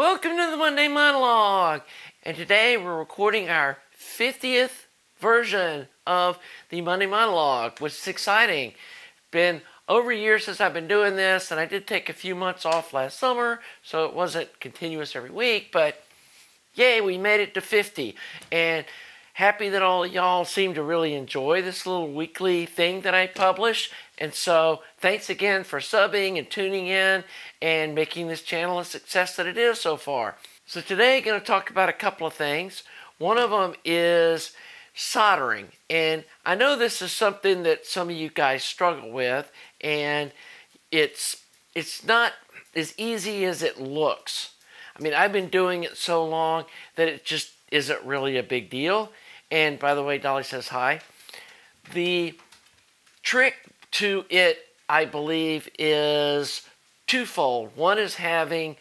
Welcome to the Monday Monologue, and today we're recording our 50th version of the Monday Monologue, which is exciting. Been over a year since I've been doing this, and I did take a few months off last summer, so it wasn't continuous every week, but yay, we made it to 50, and happy that all of y'all seem to really enjoy this little weekly thing that I publish. And so thanks again for subbing and tuning in and making this channel a success that it is so far. So today I'm going to talk about a couple of things. One of them is soldering. And I know this is something that some of you guys struggle with, and it's not as easy as it looks. I mean, I've been doing it so long that it just isn't really a big deal. And by the way, Dolly says hi. The trick to it, I believe, is twofold. One is having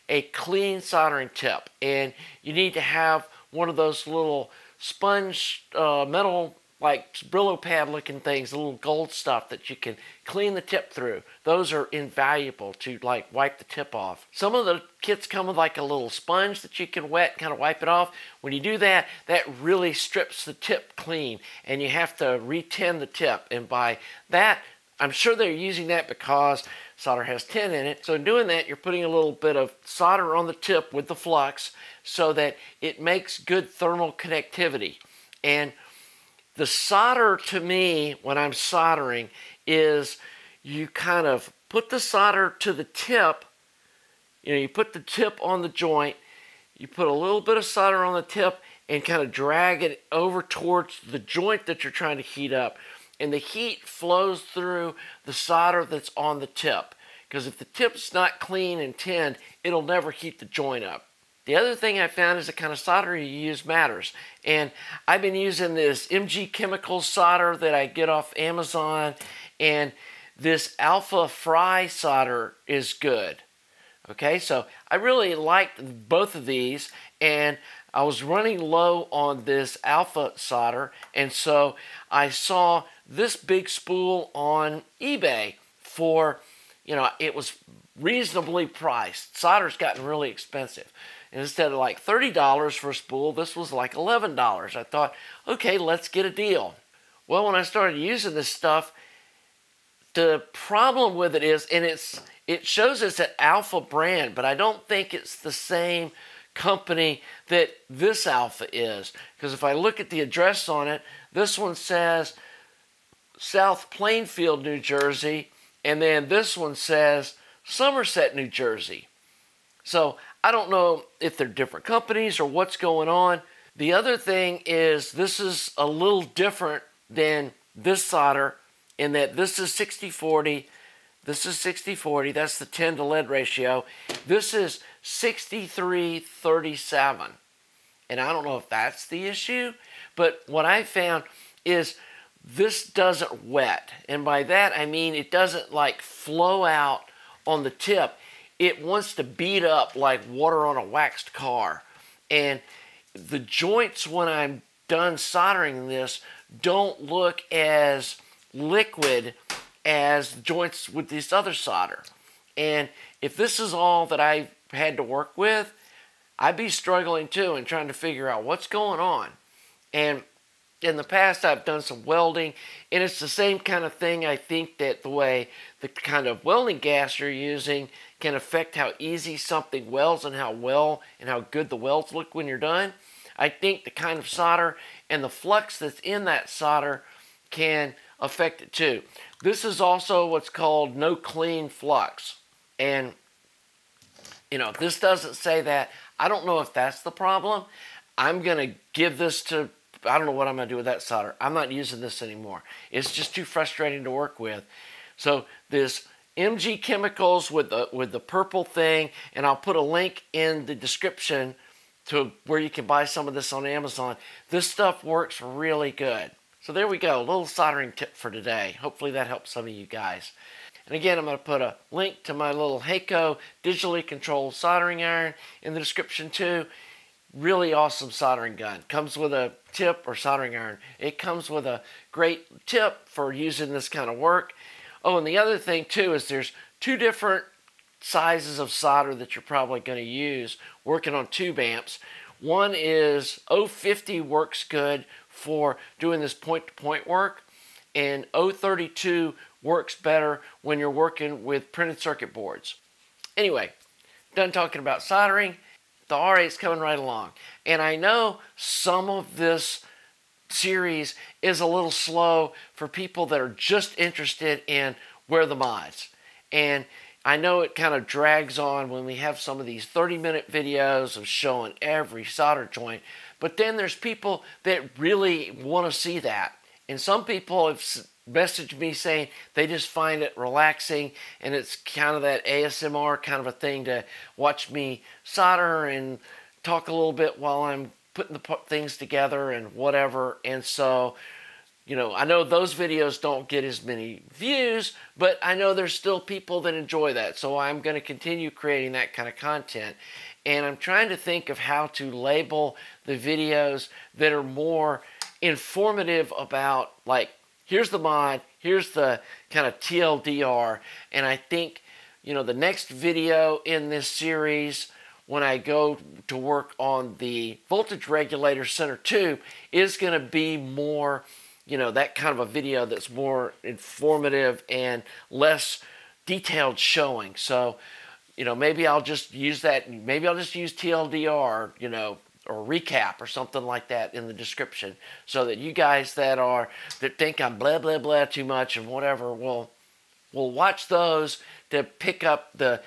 a clean soldering tip, and you need to have one of those little sponge metal like Brillo pad looking things, the little gold stuff that you can clean the tip through. Those are invaluable to like wipe the tip off. Some of the kits come with like a little sponge that you can wet, kind of wipe it off. When you do that, that really strips the tip clean, and you have to re-tin the tip. And by that, I'm sure they're using that because solder has tin in it. So in doing that, you're putting a little bit of solder on the tip with the flux so that it makes good thermal connectivity. And the solder, to me, when I'm soldering, is you kind of put the solder to the tip. You put the tip on the joint, you put a little bit of solder on the tip and kind of drag it over towards the joint that you're trying to heat up. And the heat flows through the solder that's on the tip. Because if the tip's not clean and tinned, it'll never heat the joint up. The other thing I found is the kind of solder you use matters. And I've been using this MG Chemicals solder that I get off Amazon, and this Alpha Fry solder is good. Okay, so I really liked both of these, and I was running low on this Alpha solder, and so I saw this big spool on eBay for, it was reasonably priced. Solder's gotten really expensive. And instead of like $30 for a spool, this was like $11. I thought, okay, let's get a deal. Well, when I started using this stuff, the problem with it is, and it shows it's an Alpha brand, but I don't think it's the same company that this Alpha is. Because if I look at the address on it, this one says South Plainfield, New Jersey, and then this one says Somerset, New Jersey. So I don't know if they're different companies or what's going on. The other thing is this is a little different than this solder in that this is 60-40. This is 60-40. That's the tin to lead ratio. This is 63-37. And I don't know if that's the issue, but what I found is this doesn't wet. And by that I mean it doesn't like flow out on the tip. It wants to beat up like water on a waxed car. And the joints, when I'm done soldering this, don't look as liquid as joints with this other solder. And if this is all that I've had to work with, I'd be struggling too and trying to figure out what's going on. And in the past, I've done some welding, and it's the same kind of thing. I think that the way the kind of welding gas you're using can affect how easy something welds and how well and how good the welds look when you're done. I think the kind of solder and the flux that's in that solder can affect it too. This is also what's called no clean flux. And, this doesn't say that. I don't know if that's the problem. I'm going to give this to, I don't know what I'm going to do with that solder. I'm not using this anymore. It's just too frustrating to work with. So this MG Chemicals with the purple thing, and I'll put a link in the description to where you can buy some of this on Amazon. This stuff works really good. So there we go, a little soldering tip for today. Hopefully that helps some of you guys. And again, I'm going to put a link to my little Hakko digitally controlled soldering iron in the description too. Really awesome soldering gun. Comes with a tip or soldering iron. It comes with a great tip for using this kind of work. Oh, and the other thing too is there's two different sizes of solder that you're probably going to use working on tube amps. One is 050 works good for doing this point-to-point work, and 032 works better when you're working with printed circuit boards. Anyway, done talking about soldering. The R8's coming right along. And I know some of this series is a little slow for people that are just interested in where are the mods. And I know it kind of drags on when we have some of these 30-minute videos of showing every solder joint. But then there's people that really want to see that. And some people have messaged me saying they just find it relaxing, and it's kind of that ASMR kind of a thing to watch me solder and talk a little bit while I'm putting the things together and whatever. And so, you know, I know those videos don't get as many views, but I know there's still people that enjoy that. So I'm going to continue creating that kind of content. And I'm trying to think of how to label the videos that are more informative about, like, here's the mod, here's the kind of TLDR. And I think, you know, the next video in this series, when I go to work on the voltage regulator center tube, is going to be more, you know, that kind of a video that's more informative and less detailed showing. So, you know, maybe I'll just use that. Maybe I'll just use TLDR, you know, or recap or something like that in the description, so that you guys that think I'm blah blah blah too much and whatever will watch those to pick up the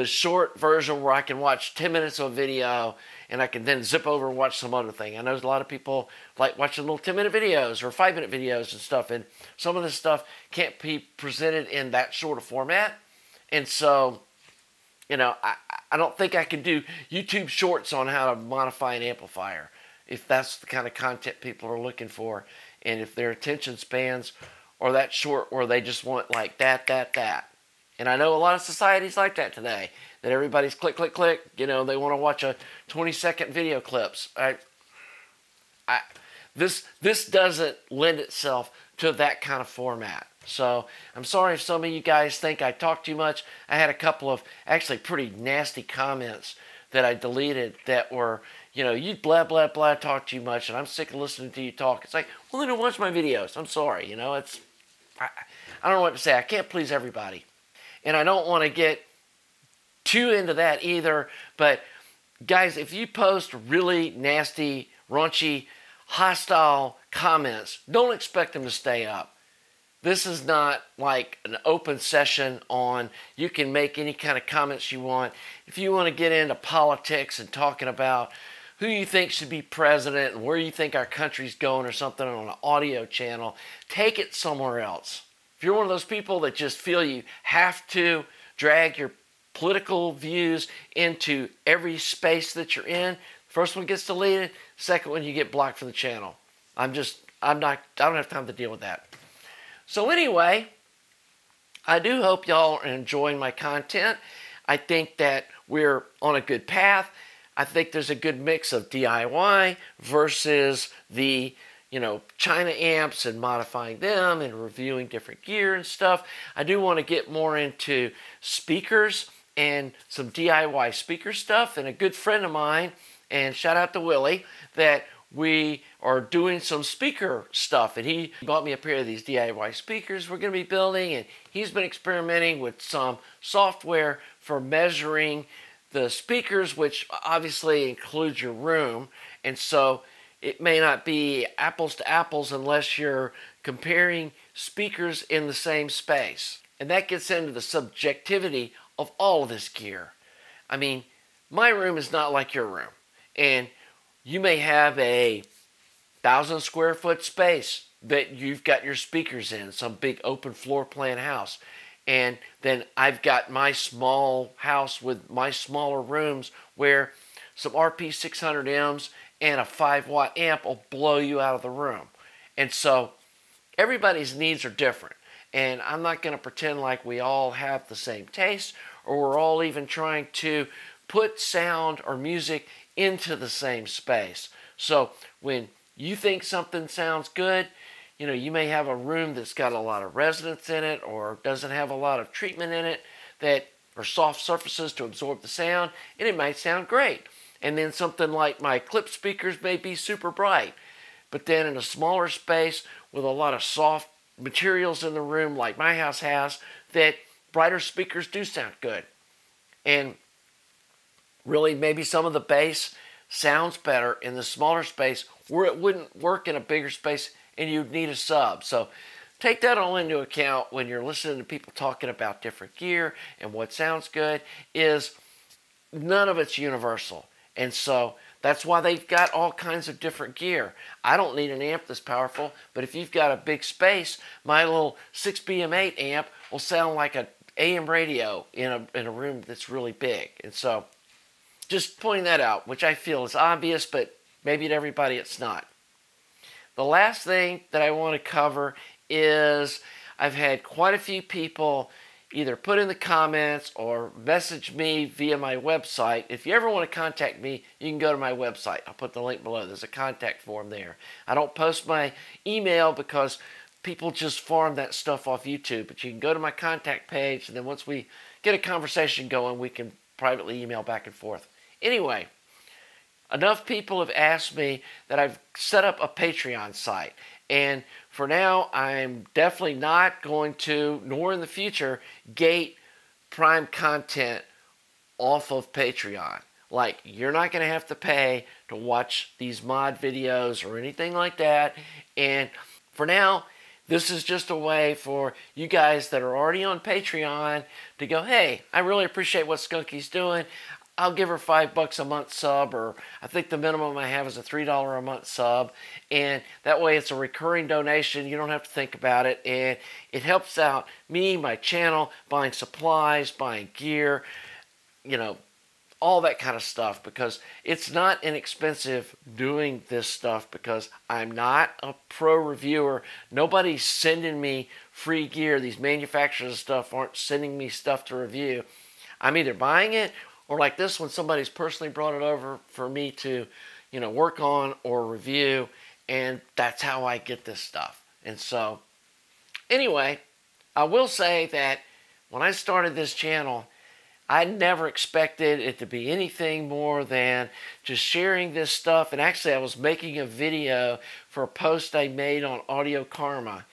short version where I can watch 10 minutes of a video and I can then zip over and watch some other thing. I know there's a lot of people like watching little 10-minute videos or 5-minute videos and stuff, and some of this stuff can't be presented in that sort of format. And so, you know, I don't think I can do YouTube shorts on how to modify an amplifier if that's the kind of content people are looking for, and if their attention spans are that short where they just want like that. And I know a lot of societies like that today, that everybody's click, click, click. You know, they want to watch a 20-second video clips. This doesn't lend itself to that kind of format. So I'm sorry if some of you guys think I talk too much. I had a couple of actually pretty nasty comments that I deleted that were, you know, you blah, blah, blah, talk too much, and I'm sick of listening to you talk. It's like, well, then don't watch my videos. I'm sorry, you know, I don't know what to say. I can't please everybody. And I don't want to get too into that either. But guys, if you post really nasty, raunchy, hostile comments, don't expect them to stay up. This is not like an open session on you can make any kind of comments you want. If you want to get into politics and talking about who you think should be president and where you think our country's going or something on an audio channel, take it somewhere else. If you're one of those people that just feel you have to drag your political views into every space that you're in, first one gets deleted, second one you get blocked from the channel. I don't have time to deal with that. So anyway, I do hope y'all are enjoying my content. I think that we're on a good path. I think there's a good mix of DIY versus the, you know, China amps and modifying them and reviewing different gear and stuff. I do want to get more into speakers and some DIY speaker stuff. And a good friend of mine, and shout out to Willie, that we are doing some speaker stuff, and he bought me a pair of these DIY speakers we're going to be building, and he's been experimenting with some software for measuring the speakers, which obviously includes your room. And so it may not be apples to apples unless you're comparing speakers in the same space. And that gets into the subjectivity of all of this gear. I mean, my room is not like your room. And you may have a 1,000 square foot space that you've got your speakers in, some big open floor plan house. And then I've got my small house with my smaller rooms where some RP600Ms and a 5-watt amp will blow you out of the room. And so everybody's needs are different. And I'm not going to pretend like we all have the same taste, or we're all even trying to put sound or music into the same space. So when you think something sounds good, you know, you may have a room that's got a lot of resonance in it or doesn't have a lot of treatment in it, that or soft surfaces to absorb the sound, and it might sound great. And then something like my clip speakers may be super bright. But then in a smaller space with a lot of soft materials in the room like my house has, that brighter speakers do sound good. And really maybe some of the bass sounds better in the smaller space where it wouldn't work in a bigger space and you'd need a sub. So take that all into account when you're listening to people talking about different gear and what sounds good. Is none of it's universal. And so that's why they've got all kinds of different gear. I don't need an amp that's powerful, but if you've got a big space, my little 6BM8 amp will sound like an AM radio in a room that's really big. And so just pointing that out, which I feel is obvious, but maybe to everybody it's not. The last thing that I want to cover is I've had quite a few people either put in the comments or message me via my website. If you ever want to contact me, you can go to my website. I'll put the link below. There's a contact form there. I don't post my email because people just farm that stuff off YouTube, but you can go to my contact page, and then once we get a conversation going, we can privately email back and forth. Anyway, enough people have asked me that I've set up a Patreon site. And for now, I'm definitely not going to, nor in the future, gate Prime content off of Patreon. Like, you're not going to have to pay to watch these mod videos or anything like that. And for now, this is just a way for you guys that are already on Patreon to go, hey, I really appreciate what Skunky's doing. I'll give her $5 a month sub, or I think the minimum I have is a $3 a month sub. And that way it's a recurring donation. You don't have to think about it. And it helps out me, my channel, buying supplies, buying gear, you know, all that kind of stuff, because it's not inexpensive doing this stuff, because I'm not a pro reviewer. Nobody's sending me free gear. These manufacturers and stuff aren't sending me stuff to review. I'm either buying it, or like this one, somebody's personally brought it over for me to, you know, work on or review, and that's how I get this stuff. And so, anyway, I will say that when I started this channel, I never expected it to be anything more than just sharing this stuff. And actually, I was making a video for a post I made on Audio Karma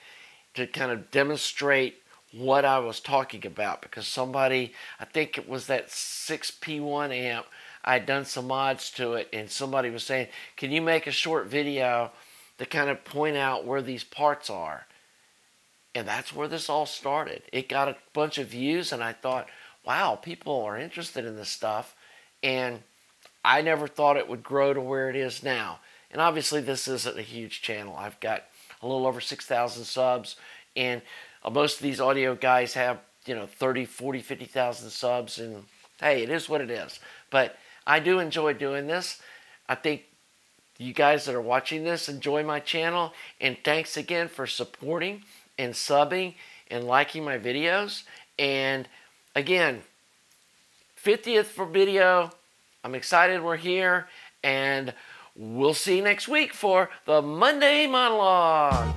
to kind of demonstrate what I was talking about, because somebody, I think it was that 6P1 amp, I'd done some mods to it, and somebody was saying, can you make a short video to kind of point out where these parts are? And that's where this all started. It got a bunch of views, and I thought, wow, people are interested in this stuff, and I never thought it would grow to where it is now. And obviously this isn't a huge channel. I've got a little over 6,000 subs, and most of these audio guys have, you know, 30, 40, 50,000 subs, and hey, it is what it is. But I do enjoy doing this. I think you guys that are watching this enjoy my channel, and thanks again for supporting and subbing and liking my videos. And again, 50th for video. I'm excited we're here, and we'll see you next week for the Monday Monologue.